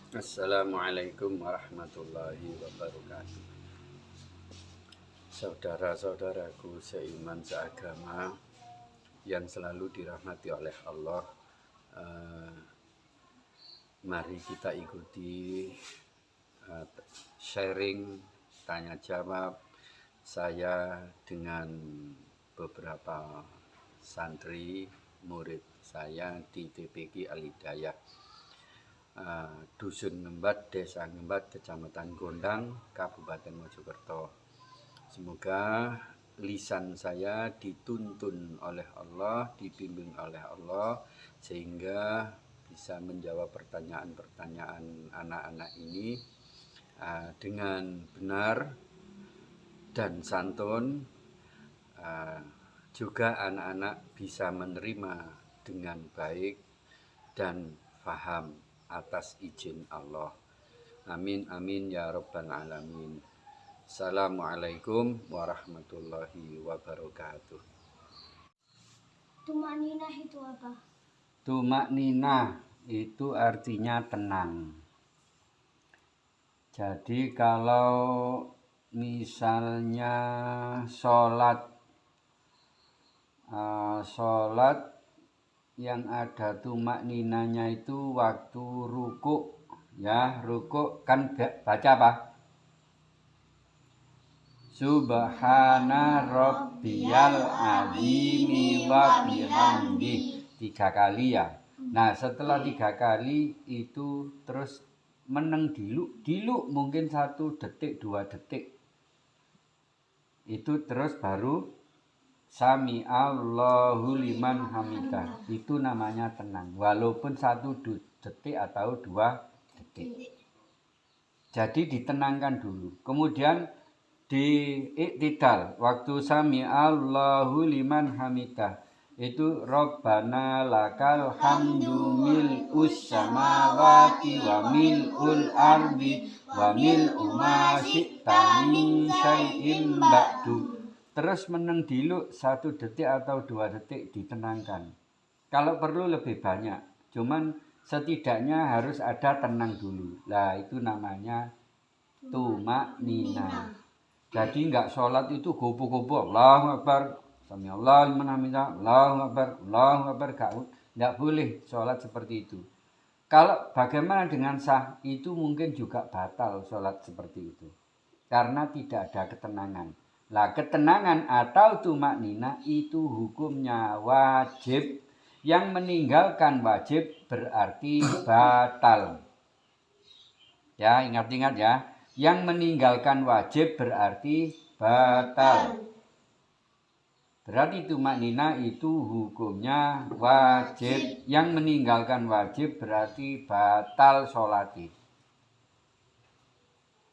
Assalamualaikum warahmatullahi wabarakatuh. Saudara-saudaraku seiman seagama yang selalu dirahmati oleh Allah, mari kita ikuti sharing tanya jawab saya dengan beberapa santri murid saya di TPQ Al-Hidayah, Dusun Ngembat, Desa Ngembat, Kecamatan Gondang, Kabupaten Mojokerto. Semoga lisan saya dituntun oleh Allah, dibimbing oleh Allah, sehingga bisa menjawab pertanyaan-pertanyaan anak-anak ini dengan benar dan santun. Juga anak-anak bisa menerima dengan baik dan faham atas izin Allah. Amin amin ya rabbal alamin. Assalamualaikum warahmatullahi wabarakatuh. Tumak ninah itu apa? Tumak ninah itu artinya tenang. Jadi kalau misalnya sholat yang ada tumak ninanya itu waktu ruku, ya ruku kan baca apa? Subhana rabbiyal azimi wa bihamdi, 3 kali ya. Nah setelah 3 kali itu terus meneng diluk mungkin 1 detik 2 detik, itu terus baru Sami Allahu liman hamidah, itu namanya tenang, walaupun 1 detik atau 2 detik. Jadi ditenangkan dulu, kemudian di iktidal waktu Sami Allahu liman hamidah itu Rabbana lakal hamdu mil'us samawati wa mil'ul ardi wa mil'u ma syi'ta min syai'in ba'du. Terus meneng diluk 1 detik atau 2 detik ditenangkan. Kalau perlu lebih banyak, cuman setidaknya harus ada tenang dulu. Lah itu namanya tumak nina. Jadi enggak sholat itu gopo-gopo, Allahu Akbar, Sami Allahu liman hamidah, Allahu Akbar, enggak boleh sholat seperti itu. Kalau bagaimana dengan sah, itu mungkin juga batal sholat seperti itu, karena tidak ada ketenangan. Lah ketenangan atau tumak nina itu hukumnya wajib. Yang meninggalkan wajib berarti batal. Ya, ingat-ingat ya. Yang meninggalkan wajib berarti batal. Berarti tumak nina itu hukumnya wajib. Yang meninggalkan wajib berarti batal sholat.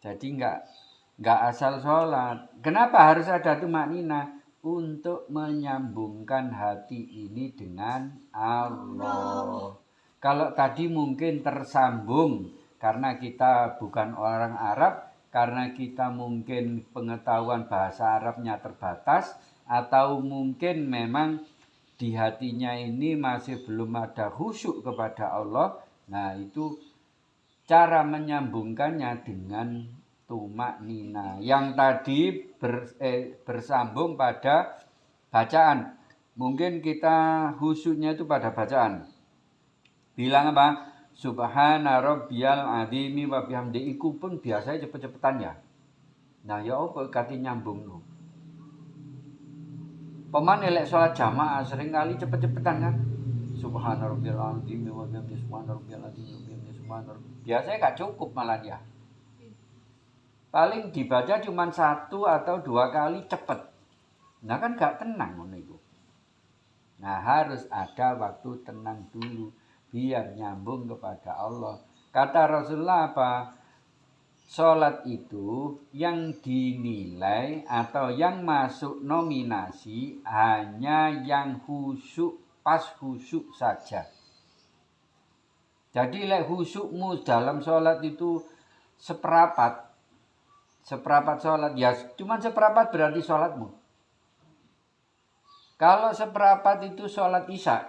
Jadi enggak asal sholat. Kenapa harus ada tumak nina? Untuk menyambungkan hati ini dengan Allah. Kalau tadi mungkin tersambung karena kita bukan orang Arab, karena kita mungkin pengetahuan bahasa Arabnya terbatas, atau mungkin memang di hatinya ini masih belum ada khusyuk kepada Allah. Nah itu cara menyambungkannya dengan tumak nina yang tadi bersambung pada bacaan. Mungkin kita khusyuknya itu pada bacaan. Bilang apa? Subhana rabbiyal azimi wa bihamdi, iku pun biasanya cepet-cepetan ya. Nah ya apa kati nyambung no. Pemane lek sholat jamaah sering kali cepet-cepetan kan. Subhana rabbiyal azimi wa bihamdi, subhana rabbiyal azimi wa bihamdi, subhana rabbiyal. Biasanya gak cukup malah ya. Paling dibaca cuma 1 atau 2 kali cepet. Nah kan gak tenang itu. Nah harus ada waktu tenang dulu biar nyambung kepada Allah. Kata Rasulullah apa? Sholat itu yang dinilai atau yang masuk nominasi hanya yang khusyuk, pas khusyuk saja. Jadi lek khusyukmu dalam sholat itu seperapat sholat, ya cuma seperapat berarti sholatmu. Kalau seperapat itu sholat isya,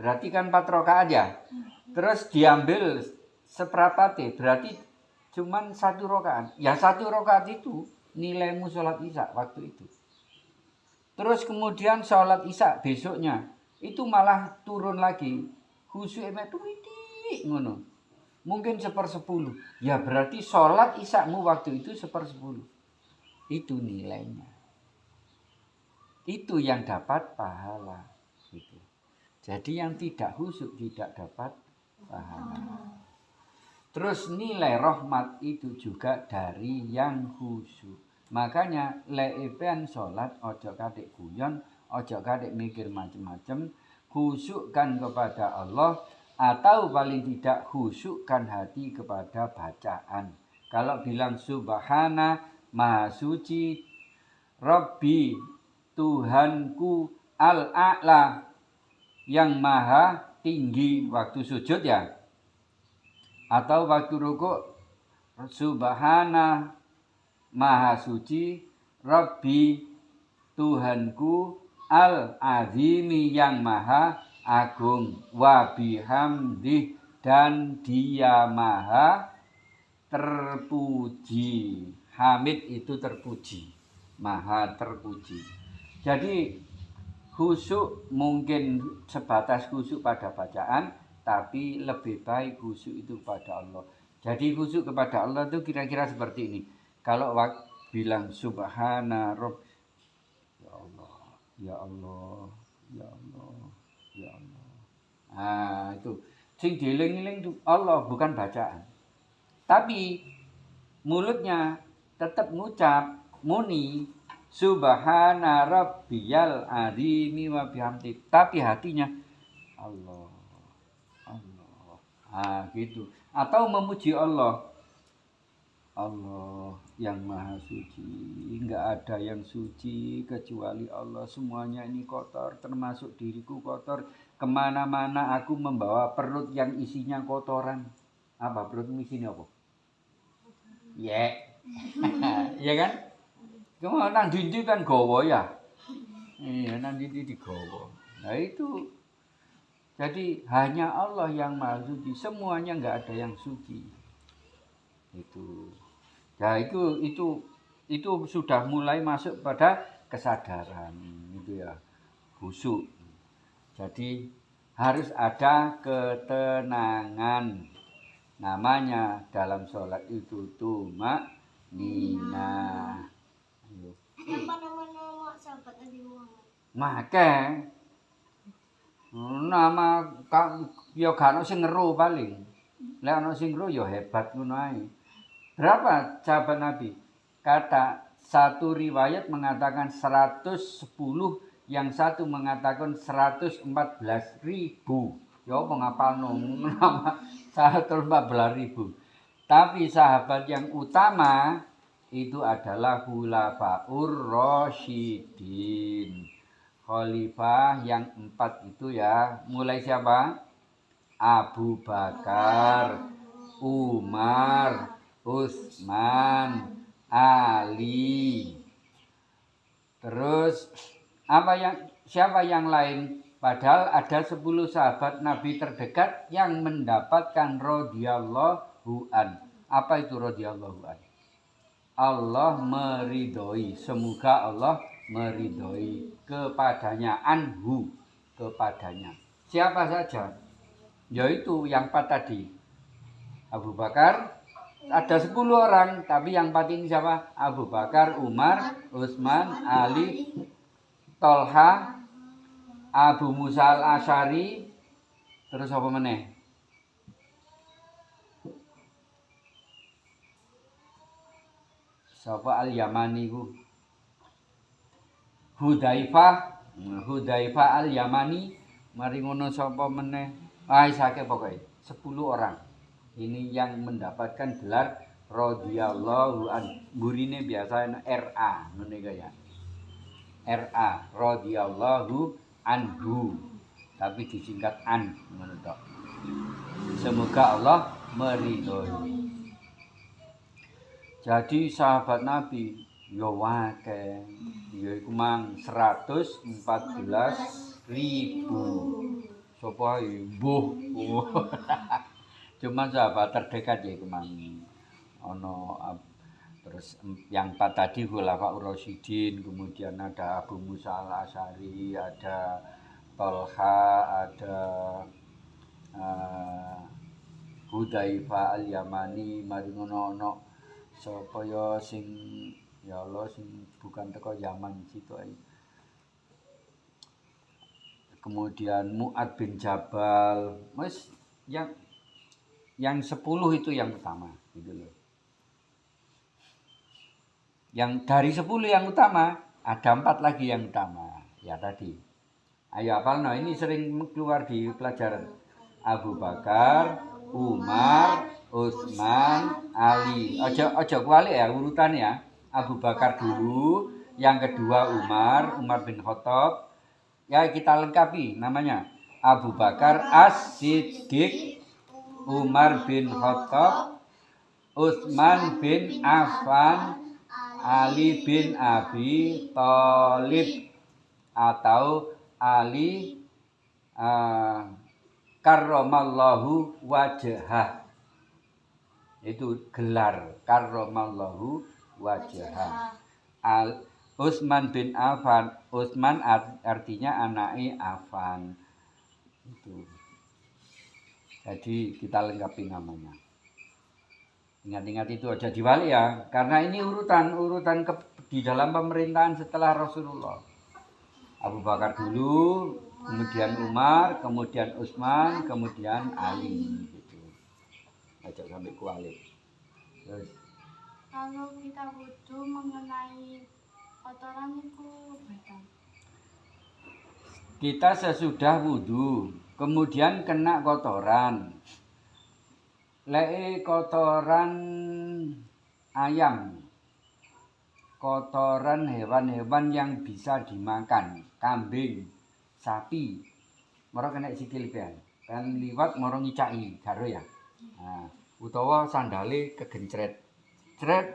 berarti kan 4 rakaat ya. Terus diambil seperapate berarti cuman 1 rakaat. Ya 1 rakaat itu nilaimu sholat isya waktu itu. Terus kemudian sholat isya besoknya itu malah turun lagi. Khusyuk emek tuwitik ngono. Mungkin 1/10. Ya berarti sholat isyamu waktu itu 1/10. Itu nilainya. Itu yang dapat pahala. Gitu. Jadi yang tidak khusyuk tidak dapat pahala. Terus nilai rahmat itu juga dari yang khusyuk. Makanya leepen sholat ojo kadek guyon, ojo kadek mikir macam-macam, khusyukkan kepada Allah atau paling tidak khusyukkan hati kepada bacaan. Kalau bilang subhana maha suci Rabbi Tuhanku al-a'la yang maha tinggi waktu sujud ya. Atau waktu rukuk subhana maha suci Rabbi Tuhanku al-azimi yang maha agung wa bihamdih dan dia maha terpuji. Hamid itu terpuji, maha terpuji. Jadi khusyuk mungkin sebatas khusyuk pada bacaan, tapi lebih baik khusyuk itu kepada Allah. Jadi khusyuk kepada Allah itu kira-kira seperti ini. Kalau bilang subhana rabb, ya Allah, ya Allah, ya Allah, ya Allah. Nah, itu sing dieling-eling itu Allah, bukan bacaan. Tapi mulutnya tetap ngucap muni subhana rabbiyal azimi wa bihamdi. Tapi hatinya Allah. Allah. Ah, gitu. Atau memuji Allah. Allah yang maha suci. Enggak ada yang suci kecuali Allah. Semuanya ini kotor. Termasuk diriku kotor. Kemana-mana aku membawa perut yang isinya kotoran. Apa perutmu isinya apa? Ya. Ya kan? Cuma nang dindi kan gowo ya. Iya, nang dindi digowo. Nah itu. Jadi hanya Allah yang maha suci, semuanya enggak ada yang suci. Itu. Ya itu sudah mulai masuk pada kesadaran gitu ya. Khusyuk. Jadi harus ada ketenangan. Namanya dalam sholat itu tumak nina. Nama sahabat Nabi Muhammad. Maka nama ya gak ono sing ngeru paling. Lek ono sing ngeru ya hebat ngono ae. Berapa sahabat Nabi? Kata satu riwayat mengatakan 110, yang satu mengatakan 114.000. Ya apa ngapalno nama 114.000. Tapi sahabat yang utama itu adalah Khulafaur Rasyidin. Khalifah yang 4 itu ya, mulai siapa? Abu Bakar, Umar, Utsman, Ali. Terus siapa yang lain? Padahal ada 10 sahabat Nabi terdekat yang mendapatkan radhiyallahu an. Apa itu radhiyallahu an? Allah meridhoi, semoga Allah meridhoi kepadanya, anhu, kepadanya. Siapa saja? Yaitu yang 4 tadi. Abu Bakar, ada 10 orang, tapi yang 4 ini siapa? Abu Bakar, Umar, Utsman, Ali, Tolha, Abu Musa al-Asy'ari, terus apa meneh? Sapa al-Yamani ku? Hudzaifah al-Yamani, mari ngono sapa meneh? Sakit pokoknya 10 orang. Ini yang mendapatkan gelar radhiyallahu an. Burine biasa RA ngene kaya. RA radhiyallahu anhu. Tapi disingkat an ngono tok. Semoga Allah meridhoi. Jadi sahabat Nabi ya akeh. Ya iku mang 114.000. Sapa mbuh. Cuma sahabat terdekat ya kemana ono terus yang 4 tadi Khulafaur Rasyidin, kemudian ada Abu Musa al-Asy'ari, ada Tolha, ada Hudzaifah al-Yamani, mari ngono ono sapa ya sing ya Allah sing bukan teko Yaman situ ae. Kemudian Mu'ad bin Jabal, Mas yang 10 itu yang utama gitu loh. Yang dari 10 yang utama ada 4 lagi yang utama. Ya tadi. Ayo apal no, ini sering keluar di pelajaran. Abu Bakar, Umar, Utsman, Ali. Ojo kuali ya urutannya. Abu Bakar dulu, yang kedua Umar bin Khattab. Ya kita lengkapi namanya. Abu Bakar As-Siddiq, Umar bin Khattab, Utsman bin Affan, Ali bin Abi Thalib atau Ali karramallahu wajhah. Itu gelar karramallahu wajhah. Utsman bin Affan, Utsman artinya anake Affan. Itu. Jadi kita lengkapi namanya. Ingat-ingat itu aja diwali ya, karena ini urutan di dalam pemerintahan setelah Rasulullah. Abu Bakar dulu, kemudian Umar, kemudian Utsman, kemudian Ali. Gitu. Ajak sampai kuali. Terus. Kalau kita wudu mengenai kotoran itu batal. Kita sesudah wudu, kemudian kena kotoran. Kotoran ayam, kotoran hewan-hewan yang bisa dimakan, kambing, sapi, moro kena sikil kan liwat moro ngicaki, karo ya. Nah, utawa sandale kegencret. Cret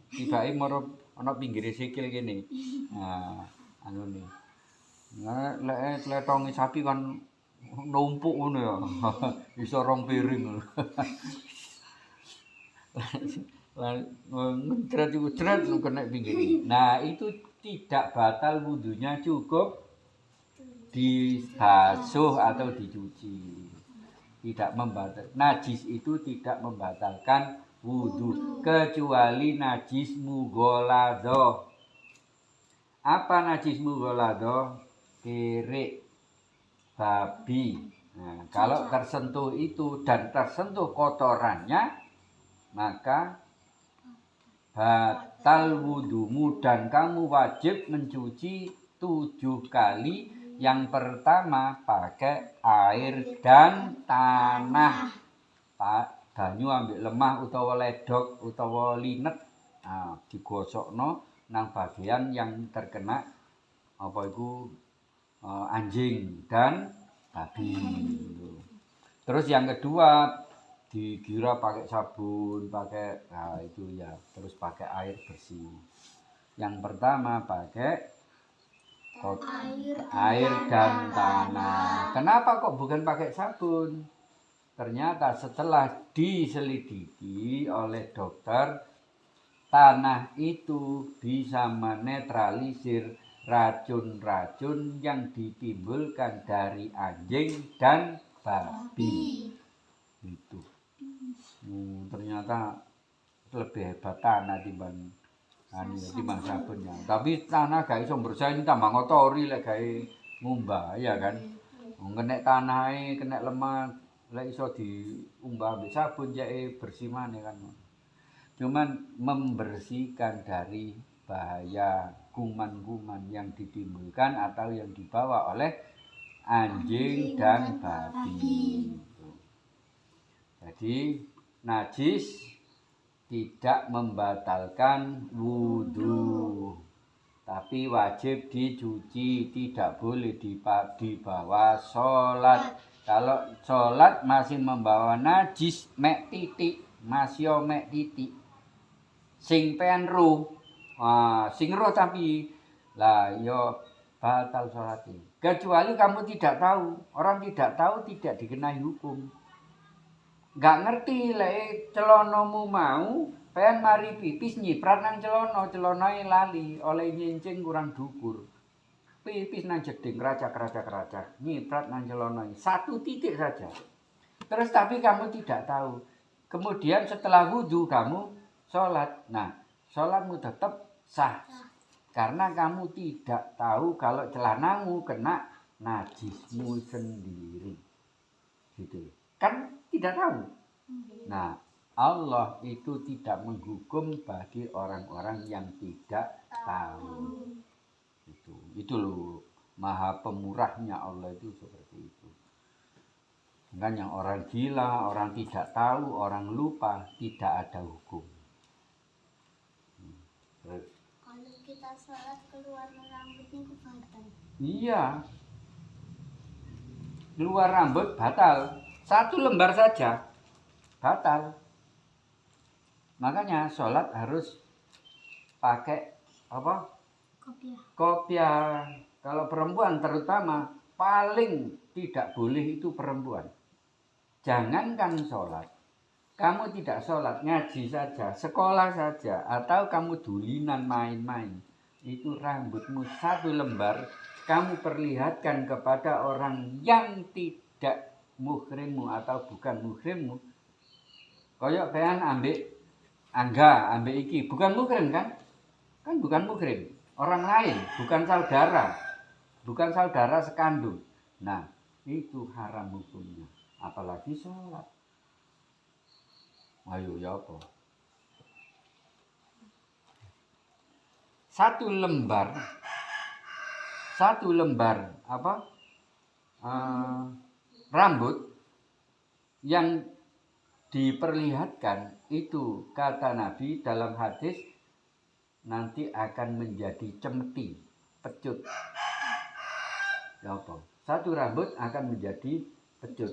tibake moro ana pinggire sikil kene. Nah, anune. Nah, tletonge sapi kan numpuk ngono ya. Iso 2 piring. Ngecret itu cret kena pinggir. Nah, itu tidak batal wudunya, cukup dibasuh atau dicuci. Tidak membatal. Najis itu tidak membatalkan wudu kecuali najis mughaladhah. Apa najis mughaladhah? Kerek babi. Nah, kalau tersentuh itu dan tersentuh kotorannya, maka batal wudumu dan kamu wajib mencuci 7 kali. Yang pertama pakai air dan tanah. Banyu ambil lemah utawa ledok utawa linet. Nah, digosokno nang bagian yang terkena apa itu anjing dan babi. Terus yang kedua digira pakai sabun, pakai itu ya, terus pakai air bersih. Yang pertama pakai air dan tanah. Kenapa kok bukan pakai sabun? Ternyata setelah diselidiki oleh dokter, tanah itu bisa menetralisir racun-racun yang ditimbulkan dari anjing dan babi. Itu. Ternyata lebih hebat tanah timbang sabunnya. Tapi tanah gak iso bersaing tambah ngotori lek gawe ngumbah ya kan. Kena tanahe, kena lemah, lek iso diumbah ambek sabun jake bersih maneh kan. Cuman membersihkan dari bahaya kuman-kuman yang ditimbulkan atau yang dibawa oleh anjing dan babi. Jadi najis tidak membatalkan wudu, tapi wajib dicuci, tidak boleh dibawa sholat. Kalau sholat masih membawa najis, mek titik, masih mek titik. Sing penru, sing roh tapi lah yo batal sholat. Kecuali kamu tidak tahu, orang tidak tahu tidak dikenai hukum. Nggak ngerti lek celanamu mau pengen mari pipis nyiprat nang celanae lali oleh nyincing kurang dukur. Pipis nang jeding racak nyiprat nang celanae. Satu titik saja. Terus tapi kamu tidak tahu. Kemudian setelah wudhu kamu sholat. Nah, sholatmu tetap sah. Karena kamu tidak tahu kalau celanamu kena najismu sendiri. Gitu. Kan tidak tahu. Nah, Allah itu tidak menghukum bagi orang-orang yang tidak tahu. Itu loh, maha pemurahnya Allah itu seperti itu. Kan yang orang gila, orang tidak tahu, orang lupa, tidak ada hukum. Kalau kita sholat keluar rambutnya itu batal. Iya. Keluar rambut batal. 1 lembar saja batal. Makanya sholat harus pakai apa? Kopiah. Kalau perempuan terutama paling tidak boleh itu perempuan. Jangankan sholat, kamu tidak sholat, ngaji saja, sekolah saja, atau kamu dulinan main-main, itu rambutmu 1 lembar, kamu perlihatkan kepada orang yang tidak muhrimmu atau bukan muhrimmu. Koyok pengen ambek Angga, ambek iki, bukan muhrim kan? Kan bukan muhrim, orang lain, bukan saudara sekandung. Nah, itu haram hukumnya. Apalagi sholat. Ayo ya apa? 1 lembar apa? Rambut yang diperlihatkan itu kata Nabi dalam hadis nanti akan menjadi cemeti, pecut. Ya apa? 1 rambut akan menjadi pecut.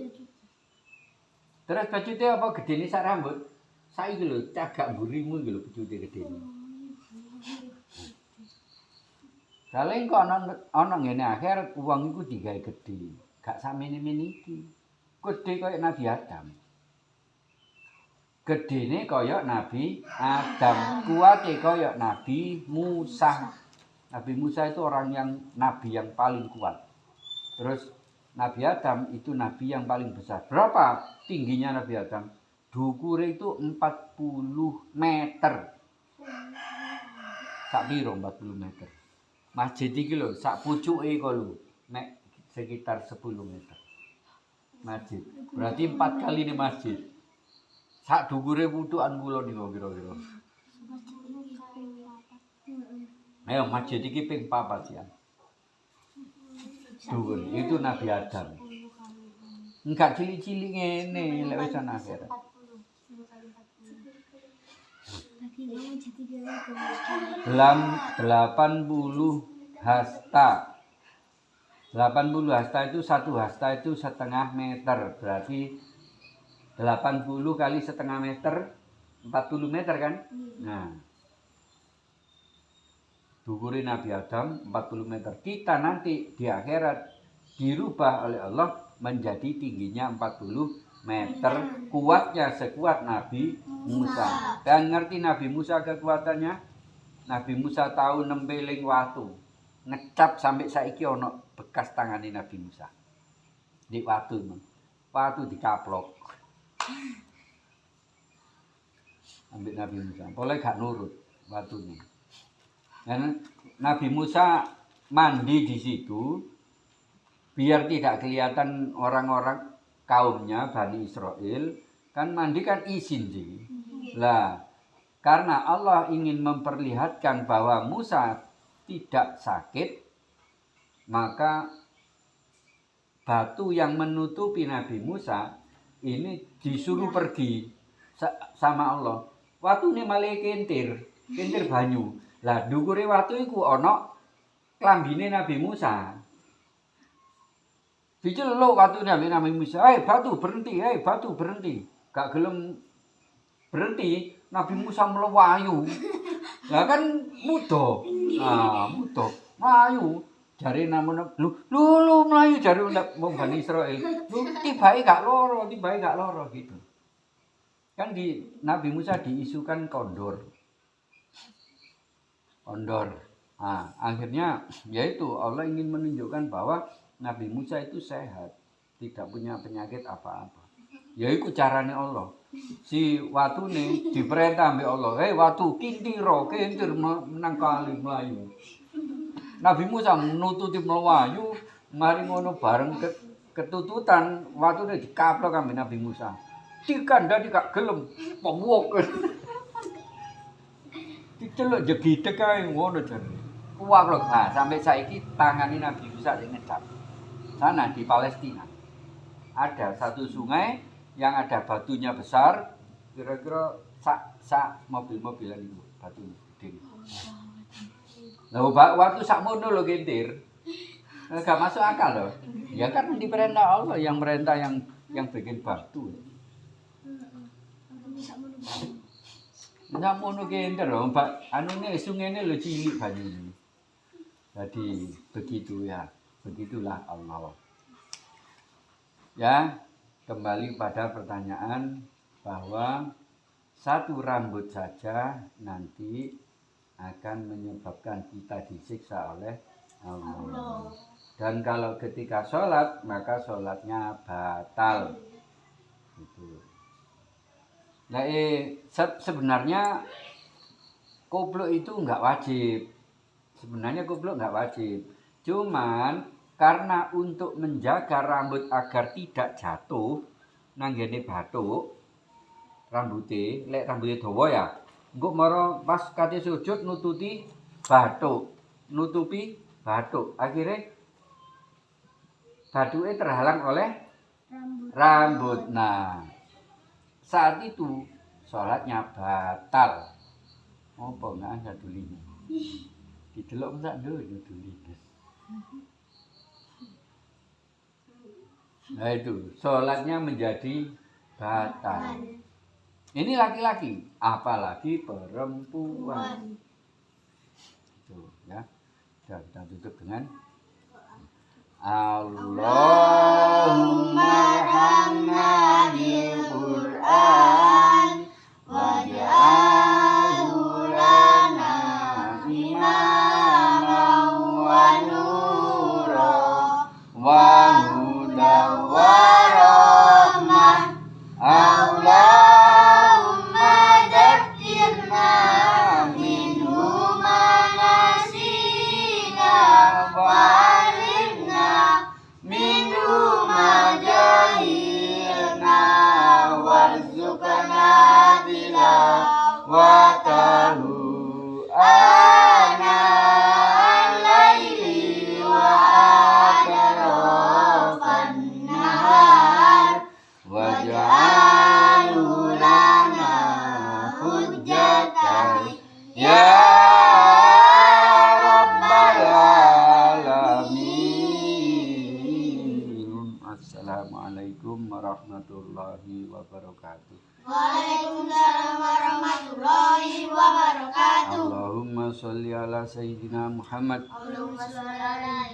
Terus pecutnya apa gedene sak rambut? Saiki lho cagak mburimu iki lho pecute gedene. Kale kok ana ngene akhir wong iku digawe gedhe, gak samene-mene iki. Gedhe kaya Nabi Adam. Gedene kaya Nabi Adam, kuate kaya Nabi Musa. Nabi Musa itu nabi yang paling kuat. Terus Nabi Adam itu nabi yang paling besar. Berapa tingginya Nabi Adam? Dukure itu 40 meter. Sak piro 40 meter? Masjid iki lho, sak pucuke kok lho, nek sekitar 10 meter. Masjid. Berarti 4 kali ini masjid. Sak dukure putukan kula niku kira-kira. Ayo masjid iki ping 4 ya. Dhuwur itu Nabi Adam. Enggak cilik-cilik ngene lek wis ana akhirat. 80 hasta. 80 hasta itu 1 hasta itu setengah meter. Berarti 80 kali setengah meter 40 meter kan? Nah. Dukure Nabi Adam 40 meter. Kita nanti di akhirat dirubah oleh Allah menjadi tingginya 40 meter. Kuatnya sekuat Nabi Musa. Dan ngerti Nabi Musa kekuatannya? Nabi Musa tahu nembeling watu. Ngecap sampai saiki ono bekas tangane Nabi Musa. Di watu. Watu dikaplok. Ambil Nabi Musa. Boleh gak nurut watunya. Dan Nabi Musa mandi di situ biar tidak kelihatan orang-orang kaumnya Bani Israel, kan mandi kan izin sih. Lah, karena Allah ingin memperlihatkan bahwa Musa tidak sakit, maka batu yang menutupi Nabi Musa ini disuruh pergi sama Allah. Watu ini malah kentir banyu. Lah dukure watu iku ana klambine Nabi Musa. Diceluk watune Nabi Musa, "Hei batu berhenti, hei batu berhenti." Gak gelem berhenti, Nabi Musa mlewayu. Lah kan muda. Ah, muda. Mlayu. Jare namune, "Lu mlayu jare wong Bani Israil." Lu tibake gak loro gitu. Kan di Nabi Musa diisukan kondor. Nah, akhirnya yaitu Allah ingin menunjukkan bahwa Nabi Musa itu sehat, tidak punya penyakit apa-apa. Yaitu caranya Allah. Si watune diperintah ambek Allah, "Hei watu, kintiro, kintir menang kali melayu." Nabi Musa nututi melayu, mari ngono bareng ketututan watune dikaplok ambek Nabi Musa. Dikandani gak gelem, pewok. Diceluk jegideg kae ngono jare. Kuwaplok. Nah, sampai saiki tangane Nabi Musa sing ngedap. Sana di Palestina. Ada satu sungai yang ada batunya besar, kira-kira sak mobil-mobilan itu batu gede. Lah waktu sakmono lho kentir. Enggak masuk akal loh. Ya kan diperintah Allah yang merintah yang bikin batu. Ndak mono kentir lho, Mbak. Anune sungene lho cilik banyune. Jadi begitu ya. Begitulah Allah. Ya, kembali pada pertanyaan bahwa satu rambut saja nanti akan menyebabkan kita disiksa oleh Allah. Dan kalau ketika sholat, maka sholatnya batal. Gitu. Nah, sebenarnya kupluk itu enggak wajib. Sebenarnya kupluk enggak wajib. Cuman karena untuk menjaga rambut agar tidak jatuh nanggene bathuk, rambutnya dawa ya. Engko mara pas kate sujud nutupi bathuk. Akhirnya bathuke terhalang oleh rambut. Nah, saat itu sholatnya batal. Apa enggak ada dulinya? Didelok sak ndoyo duline. Nah itu, sholatnya menjadi batal. Ini laki-laki, apalagi perempuan. Itu ya. Dan kita tutup dengan Allahumma hamna bil Qur'an waj'alhu lana imaman wa nura wa hudan wa rahmah. Allahumma dhakkirna minhu ma nasina wa minhu ma jahilna warzuqna tilawatahu ana al-laili wa atrafan nahar waj'alhu lana hujjatan ya Assalamualaikum warahmatullahi wabarakatuh. Waalaikumsalam warahmatullahi wabarakatuh. Allahumma sholli ala sayyidina Muhammad. Allahumma sholli ala